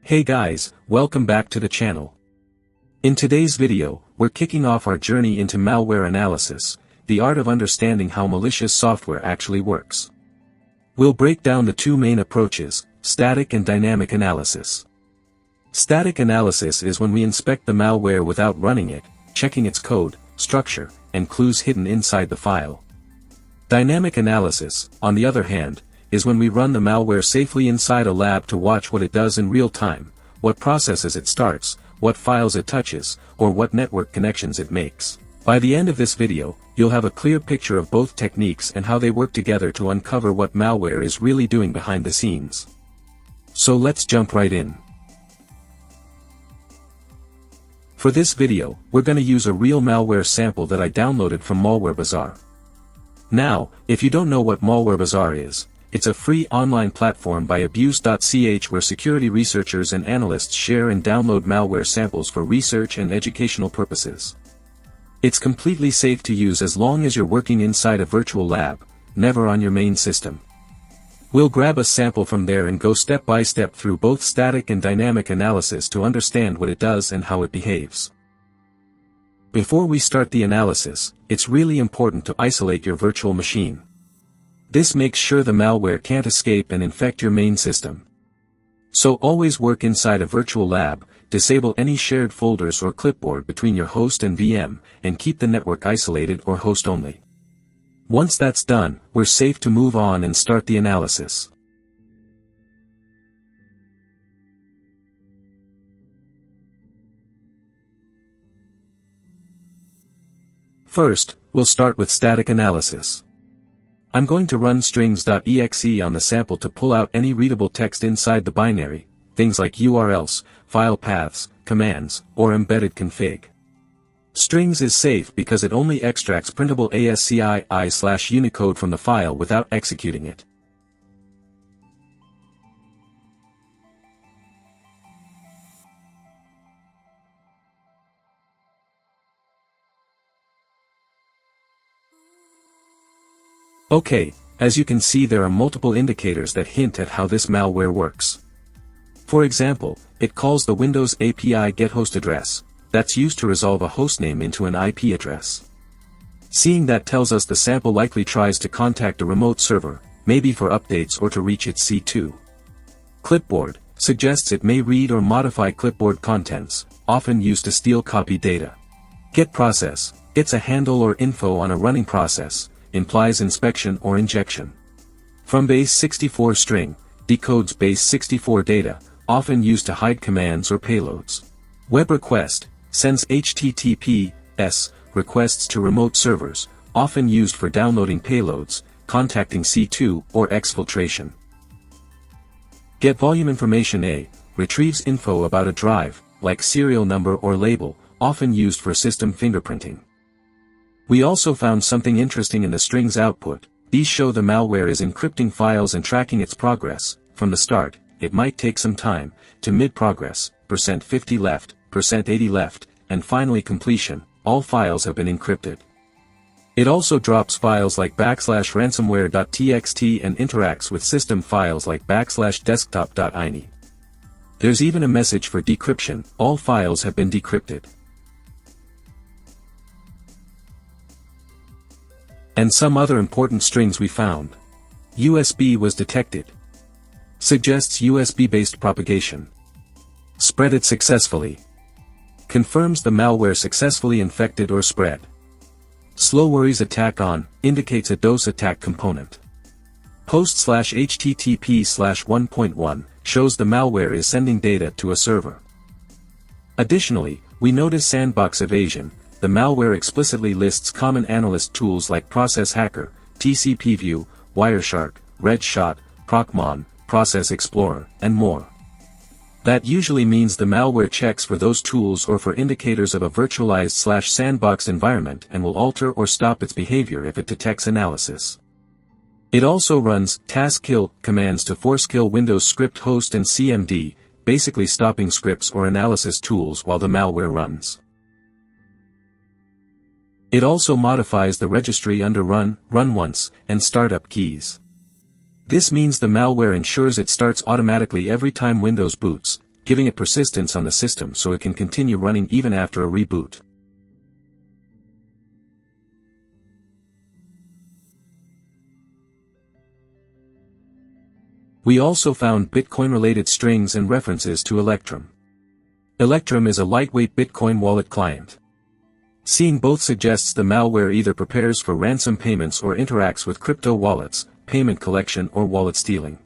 Hey guys, welcome back to the channel. In today's video, we're kicking off our journey into malware analysis, the art of understanding how malicious software actually works. We'll break down the two main approaches, static and dynamic analysis. Static analysis is when we inspect the malware without running it, checking its code, structure, and clues hidden inside the file. Dynamic analysis, on the other hand, is when we run the malware safely inside a lab to watch what it does in real time, what processes it starts, what files it touches, or what network connections it makes. By the end of this video, you'll have a clear picture of both techniques and how they work together to uncover what malware is really doing behind the scenes. So let's jump right in. For this video, we're going to use a real malware sample that I downloaded from MalwareBazaar. Now, if you don't know what MalwareBazaar is, it's a free online platform by abuse.ch where security researchers and analysts share and download malware samples for research and educational purposes. It's completely safe to use as long as you're working inside a virtual lab, never on your main system. We'll grab a sample from there and go step by step through both static and dynamic analysis to understand what it does and how it behaves. Before we start the analysis, it's really important to isolate your virtual machine. This makes sure the malware can't escape and infect your main system. So always work inside a virtual lab, disable any shared folders or clipboard between your host and VM, and keep the network isolated or host only. Once that's done, we're safe to move on and start the analysis. First, we'll start with static analysis. I'm going to run strings.exe on the sample to pull out any readable text inside the binary, things like URLs, file paths, commands, or embedded config. Strings is safe because it only extracts printable ASCII/Unicode from the file without executing it. Okay, as you can see there are multiple indicators that hint at how this malware works. For example, it calls the Windows API getHostAddress, that's used to resolve a hostname into an IP address. Seeing that tells us the sample likely tries to contact a remote server, maybe for updates or to reach its C2. Clipboard suggests it may read or modify clipboard contents, often used to steal copy data. GetProcess gets a handle or info on a running process, implies inspection or injection. From base64 string, decodes base64 data, often used to hide commands or payloads. Web request sends HTTPS requests to remote servers, often used for downloading payloads, contacting C2 or exfiltration. Get volume information A retrieves info about a drive, like serial number or label, often used for system fingerprinting. We also found something interesting in the strings output. These show the malware is encrypting files and tracking its progress. From the start, it might take some time, to mid-progress, %50 left, %80 left, and finally completion. All files have been encrypted. It also drops files like /ransomware.txt and interacts with system files like /desktop.ini. There's even a message for decryption. All files have been decrypted. And some other important strings we found. USB was detected. Suggests USB-based propagation. Spread it successfully. Confirms the malware successfully infected or spread. Slow worries attack on, indicates a DOS attack component. Post/HTTP/1.1 shows the malware is sending data to a server. Additionally, we notice sandbox evasion. The malware explicitly lists common analyst tools like Process Hacker, PEview, Wireshark, Redshot, Procmon, Process Explorer, and more. That usually means the malware checks for those tools or for indicators of a virtualized/sandbox environment and will alter or stop its behavior if it detects analysis. It also runs task-kill commands to force kill Windows script host and CMD, basically stopping scripts or analysis tools while the malware runs. It also modifies the registry under run once, and startup keys. This means the malware ensures it starts automatically every time Windows boots, giving it persistence on the system so it can continue running even after a reboot. We also found Bitcoin-related strings and references to Electrum. Electrum is a lightweight Bitcoin wallet client. Seeing both suggests the malware either prepares for ransom payments or interacts with crypto wallets, payment collection or wallet stealing.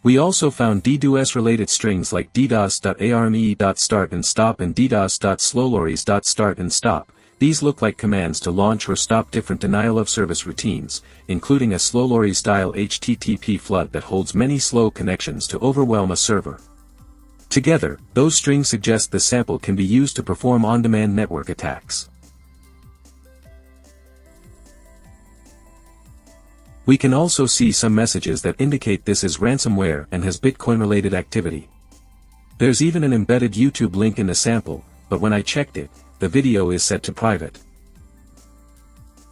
We also found DDoS-related strings like ddos.arme.start and stop and ddos.slowlories.start and stop. These look like commands to launch or stop different denial-of-service routines, including a slowlory-style HTTP flood that holds many slow connections to overwhelm a server. Together, those strings suggest the sample can be used to perform on-demand network attacks. We can also see some messages that indicate this is ransomware and has Bitcoin-related activity. There's even an embedded YouTube link in the sample, but when I checked it, the video is set to private.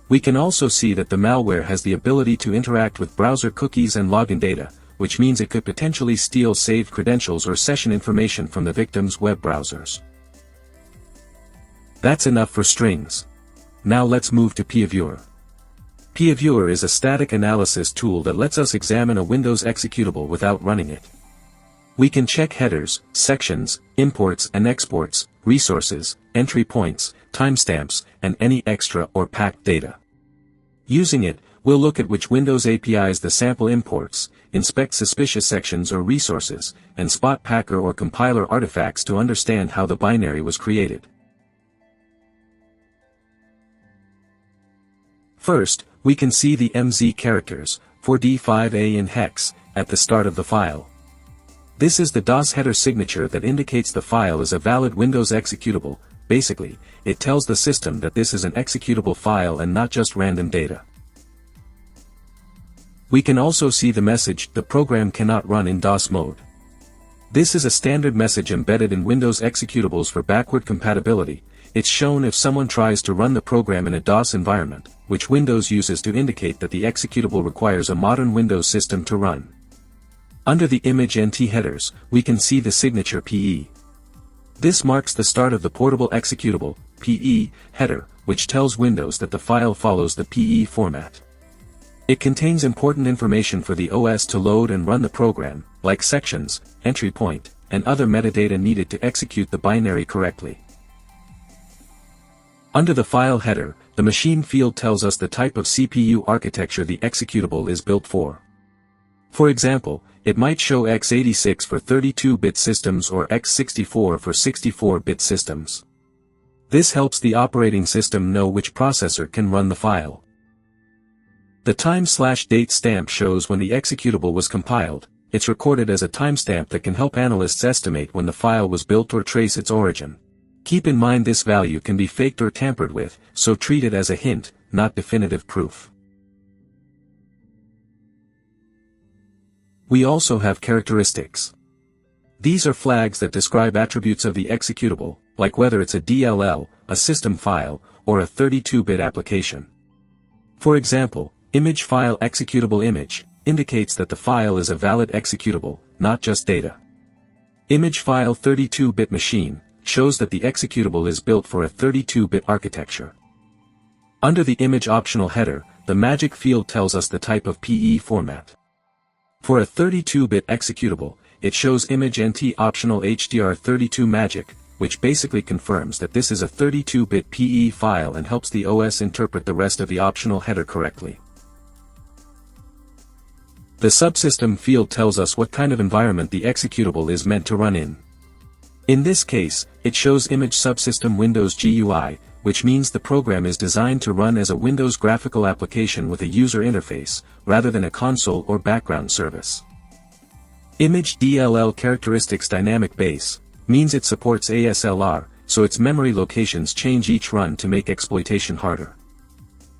We can also see that the malware has the ability to interact with browser cookies and login data, which means it could potentially steal saved credentials or session information from the victim's web browsers. That's enough for strings. Now let's move to PEview. PEview is a static analysis tool that lets us examine a Windows executable without running it. We can check headers, sections, imports and exports, resources, entry points, timestamps, and any extra or packed data. Using it, we'll look at which Windows APIs the sample imports, inspect suspicious sections or resources, and spot packer or compiler artifacts to understand how the binary was created. First, we can see the MZ characters, 4D5A in hex, at the start of the file. This is the DOS header signature that indicates the file is a valid Windows executable. Basically, it tells the system that this is an executable file and not just random data. We can also see the message, "The program cannot run in DOS mode." This is a standard message embedded in Windows executables for backward compatibility. It's shown if someone tries to run the program in a DOS environment, which Windows uses to indicate that the executable requires a modern Windows system to run. Under the image NT headers, we can see the signature PE. This marks the start of the portable executable, PE, header, which tells Windows that the file follows the PE format. It contains important information for the OS to load and run the program, like sections, entry point, and other metadata needed to execute the binary correctly. Under the file header, the machine field tells us the type of CPU architecture the executable is built for. For example, it might show x86 for 32-bit systems or x64 for 64-bit systems. This helps the operating system know which processor can run the file. The time/date stamp shows when the executable was compiled. It's recorded as a timestamp that can help analysts estimate when the file was built or trace its origin. Keep in mind this value can be faked or tampered with, so treat it as a hint, not definitive proof. We also have characteristics. These are flags that describe attributes of the executable, like whether it's a DLL, a system file, or a 32-bit application. For example, image file executable image indicates that the file is a valid executable, not just data. Image file 32-bit machine shows that the executable is built for a 32-bit architecture. Under the image optional header, the magic field tells us the type of PE format. For a 32-bit executable, it shows image NT optional HDR32 magic, which basically confirms that this is a 32-bit PE file and helps the OS interpret the rest of the optional header correctly. The subsystem field tells us what kind of environment the executable is meant to run in. In this case, it shows image subsystem Windows GUI, which means the program is designed to run as a Windows graphical application with a user interface, rather than a console or background service. Image DLL characteristics dynamic base means it supports ASLR, so its memory locations change each run to make exploitation harder.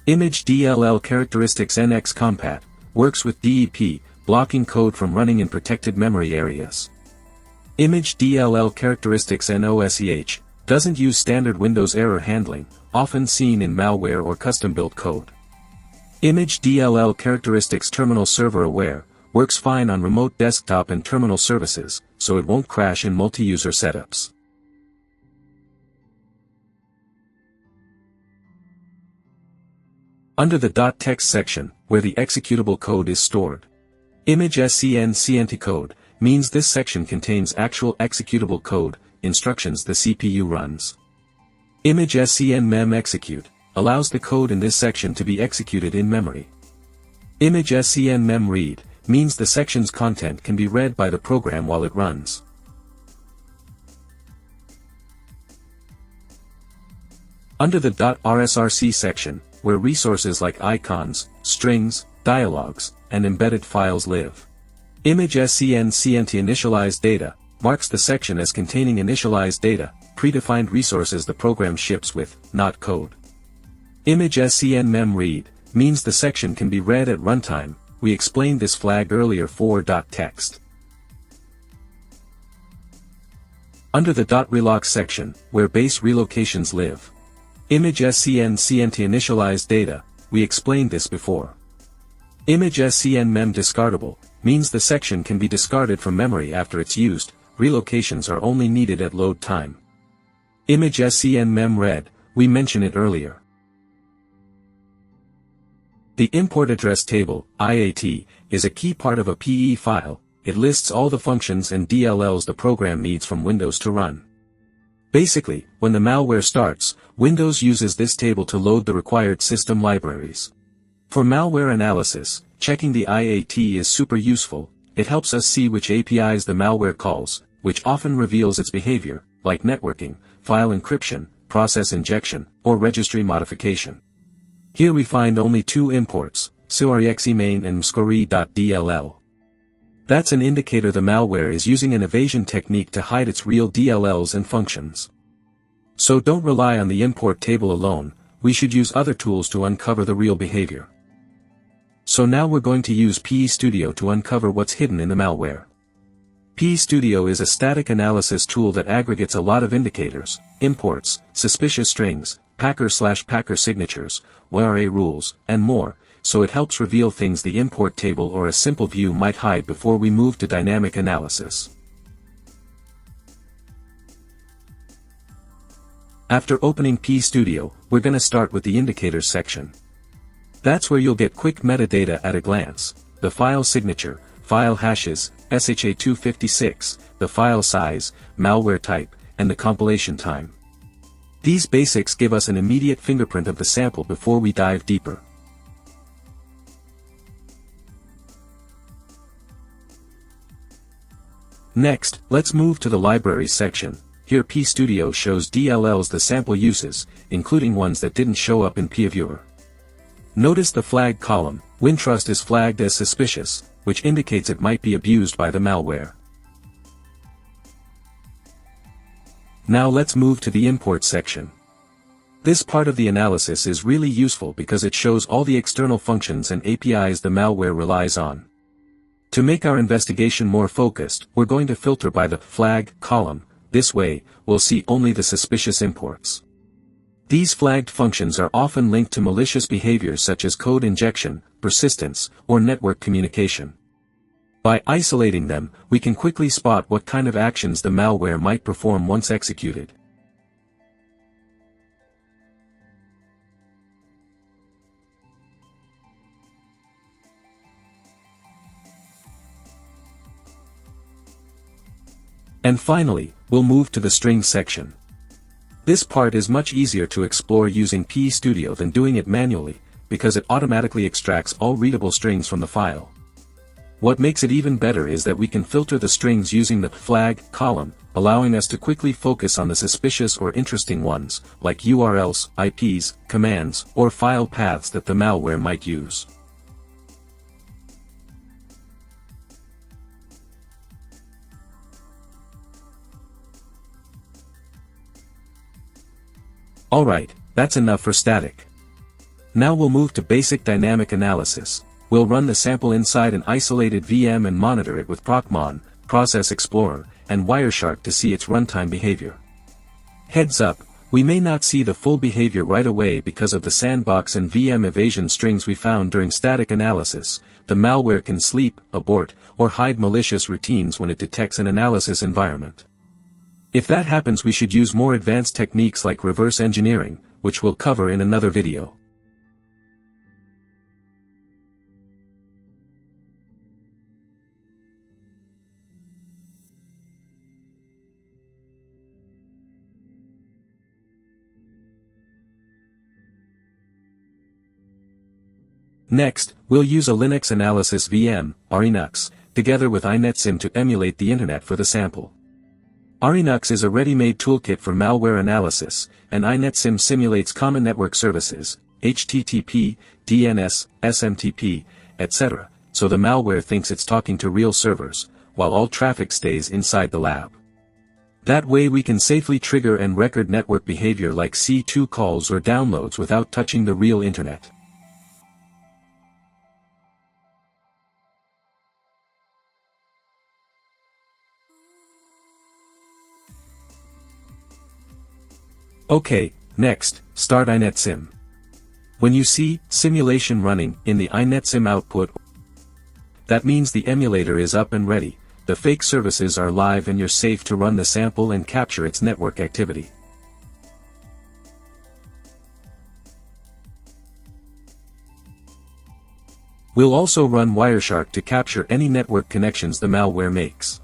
Image DLL characteristics NX compat works with DEP, blocking code from running in protected memory areas. Image DLL characteristics NOSEH doesn't use standard Windows error handling, often seen in malware or custom-built code. Image DLL characteristics terminal server aware, works fine on remote desktop and terminal services, so it won't crash in multi-user setups. Under the .text section, where the executable code is stored. Image scn code means this section contains actual executable code, instructions the CPU runs. Image scn execute allows the code in this section to be executed in memory. Image scn read means the section's content can be read by the program while it runs. Under the .rsrc section, where resources like icons, strings, dialogues, and embedded files live. Image scn initialized data marks the section as containing initialized data, predefined resources the program ships with, not code. Image scn read means the section can be read at runtime. We explained this flag earlier for .text. Under the .reloc section, where base relocations live. Image scn initialized data, we explained this before. Image scn discardable means the section can be discarded from memory after it's used, relocations are only needed at load time. Image scn read, we mentioned it earlier. The import address table, IAT, is a key part of a PE file. It lists all the functions and DLLs the program needs from Windows to run. Basically, when the malware starts, Windows uses this table to load the required system libraries. For malware analysis, checking the IAT is super useful. It helps us see which APIs the malware calls, which often reveals its behavior, like networking, file encryption, process injection, or registry modification. Here we find only two imports, surexemain and mscori.dll. That's an indicator the malware is using an evasion technique to hide its real DLLs and functions. So don't rely on the import table alone, we should use other tools to uncover the real behavior. So now we're going to use PEStudio to uncover what's hidden in the malware. PEStudio is a static analysis tool that aggregates a lot of indicators, imports, suspicious strings, packer/packer signatures, WARA rules, and more, so it helps reveal things the import table or a simple view might hide before we move to dynamic analysis. After opening PEStudio, we're gonna start with the indicators section. That's where you'll get quick metadata at a glance, the file signature, file hashes, SHA-256, the file size, malware type, and the compilation time. These basics give us an immediate fingerprint of the sample before we dive deeper. Next, let's move to the libraries section. Here PEStudio shows DLLs the sample uses, including ones that didn't show up in PEviewer. Notice the flag column, Wintrust is flagged as suspicious, which indicates it might be abused by the malware. Now let's move to the import section. This part of the analysis is really useful because it shows all the external functions and APIs the malware relies on. To make our investigation more focused, we're going to filter by the flag column. This way, we'll see only the suspicious imports. These flagged functions are often linked to malicious behaviors such as code injection, persistence, or network communication. By isolating them, we can quickly spot what kind of actions the malware might perform once executed. And finally, we'll move to the strings section. This part is much easier to explore using PEStudio than doing it manually, because it automatically extracts all readable strings from the file. What makes it even better is that we can filter the strings using the flag column, allowing us to quickly focus on the suspicious or interesting ones, like URLs, IPs, commands, or file paths that the malware might use. Alright, that's enough for static. Now we'll move to basic dynamic analysis. We'll run the sample inside an isolated VM and monitor it with Procmon, Process Explorer, and Wireshark to see its runtime behavior. Heads up, We may not see the full behavior right away because of the sandbox and VM evasion strings we found during static analysis. The malware can sleep, abort, or hide malicious routines when it detects an analysis environment. If that happens, we should use more advanced techniques like reverse engineering, which we'll cover in another video. Next, we'll use a Linux analysis VM, RENUX, together with INetSim to emulate the internet for the sample. RENUX is a ready-made toolkit for malware analysis, and INetSim simulates common network services, HTTP, DNS, SMTP, etc., so the malware thinks it's talking to real servers, while all traffic stays inside the lab. That way we can safely trigger and record network behavior like C2 calls or downloads without touching the real internet. Okay, next, start INetSim. When you see simulation running in the INetSim output, that means the emulator is up and ready, the fake services are live and you're safe to run the sample and capture its network activity. We'll also run Wireshark to capture any network connections the malware makes.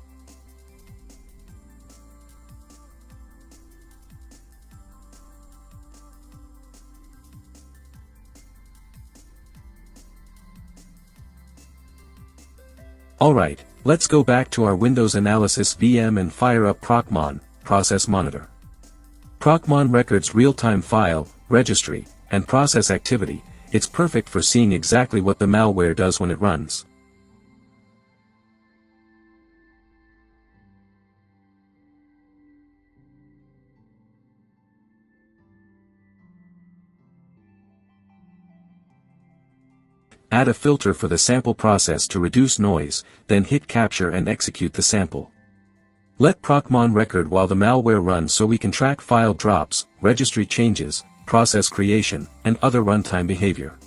Alright, let's go back to our Windows Analysis VM and fire up Procmon, Process Monitor. Procmon records real-time file, registry, and process activity. It's perfect for seeing exactly what the malware does when it runs. Add a filter for the sample process to reduce noise, then hit capture and execute the sample. Let Procmon record while the malware runs so we can track file drops, registry changes, process creation, and other runtime behavior.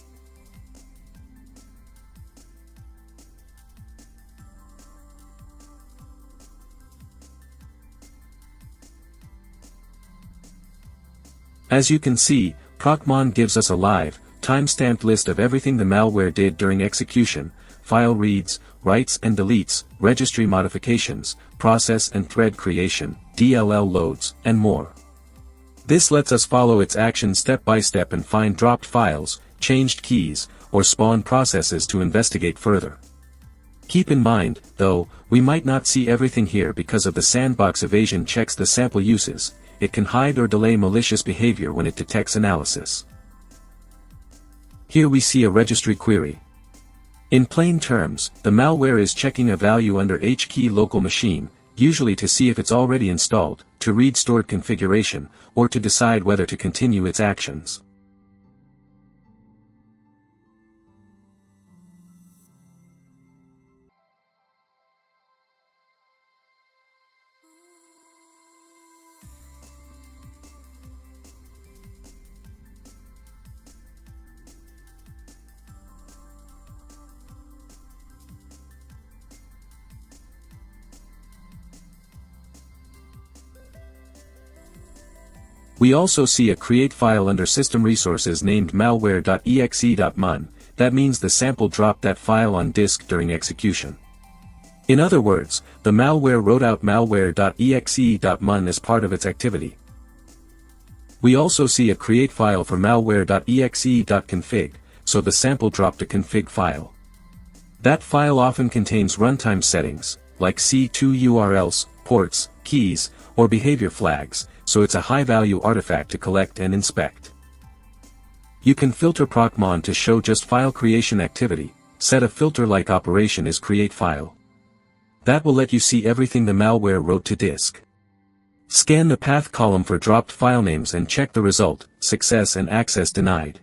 As you can see, Procmon gives us a live, time-stamped list of everything the malware did during execution: file reads, writes and deletes, registry modifications, process and thread creation, DLL loads, and more. This lets us follow its actions step by step and find dropped files, changed keys, or spawn processes to investigate further. Keep in mind, though, we might not see everything here because of the sandbox evasion checks the sample uses. It can hide or delay malicious behavior when it detects analysis. Here we see a registry query. In plain terms, the malware is checking a value under HKey local machine, usually to see if it's already installed, to read stored configuration, or to decide whether to continue its actions. We also see a create file under system resources named malware.exe.mun, that means the sample dropped that file on disk during execution. In other words, the malware wrote out malware.exe.mun as part of its activity. We also see a create file for malware.exe.config, so the sample dropped a config file. That file often contains runtime settings, like C2 URLs, ports, keys, or behavior flags, so it's a high-value artifact to collect and inspect. You can filter Procmon to show just file creation activity, set a filter-like operation as create file. That will let you see everything the malware wrote to disk. Scan the path column for dropped file names and check the result, success and access denied.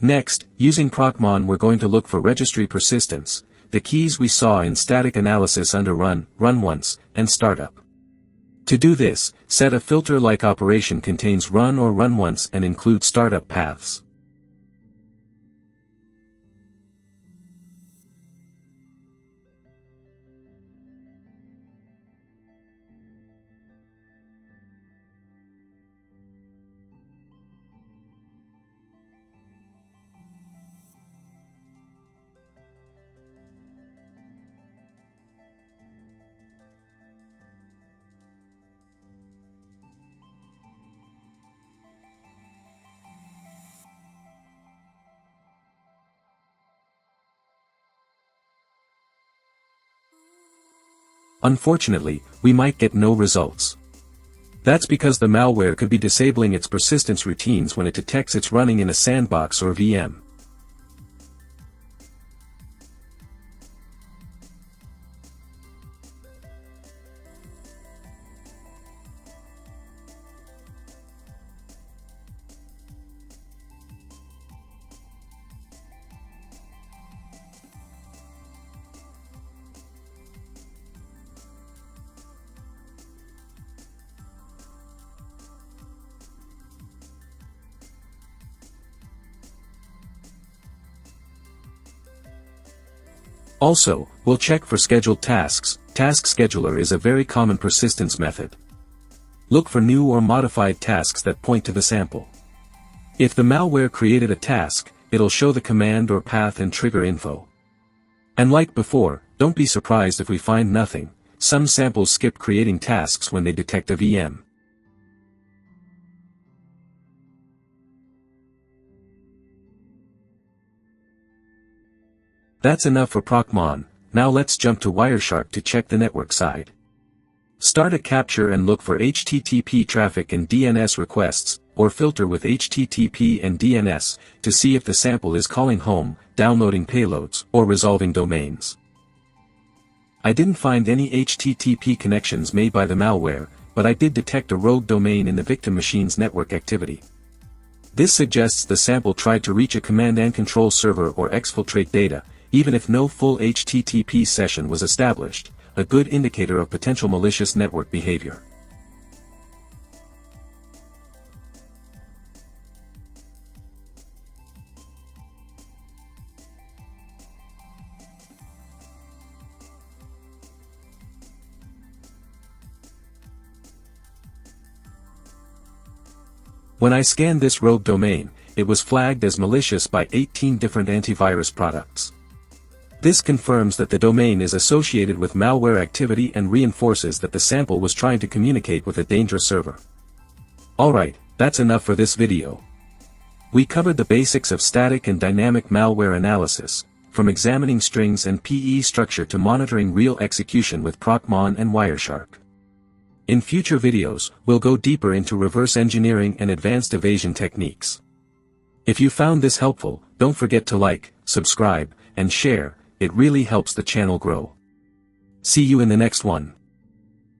Next, using Procmon we're going to look for registry persistence, the keys we saw in static analysis under run once, and startup. To do this, set a filter-like operation contains run or run once and include startup paths. Unfortunately, we might get no results. That's because the malware could be disabling its persistence routines when it detects it's running in a sandbox or VM. Also, we'll check for scheduled tasks. Task Scheduler is a very common persistence method. Look for new or modified tasks that point to the sample. If the malware created a task, it'll show the command or path and trigger info. And like before, don't be surprised if we find nothing. Some samples skip creating tasks when they detect a VM. That's enough for Procmon. Now let's jump to Wireshark to check the network side. Start a capture and look for HTTP traffic and DNS requests, or filter with HTTP and DNS, to see if the sample is calling home, downloading payloads, or resolving domains. I didn't find any HTTP connections made by the malware, but I did detect a rogue domain in the victim machine's network activity. This suggests the sample tried to reach a command and control server or exfiltrate data, even if no full HTTP session was established, a good indicator of potential malicious network behavior. When I scanned this rogue domain, it was flagged as malicious by 18 different antivirus products. This confirms that the domain is associated with malware activity and reinforces that the sample was trying to communicate with a dangerous server. Alright, that's enough for this video. We covered the basics of static and dynamic malware analysis, from examining strings and PE structure to monitoring real execution with Procmon and Wireshark. In future videos, we'll go deeper into reverse engineering and advanced evasion techniques. If you found this helpful, don't forget to like, subscribe, and share. It really helps the channel grow. See you in the next one.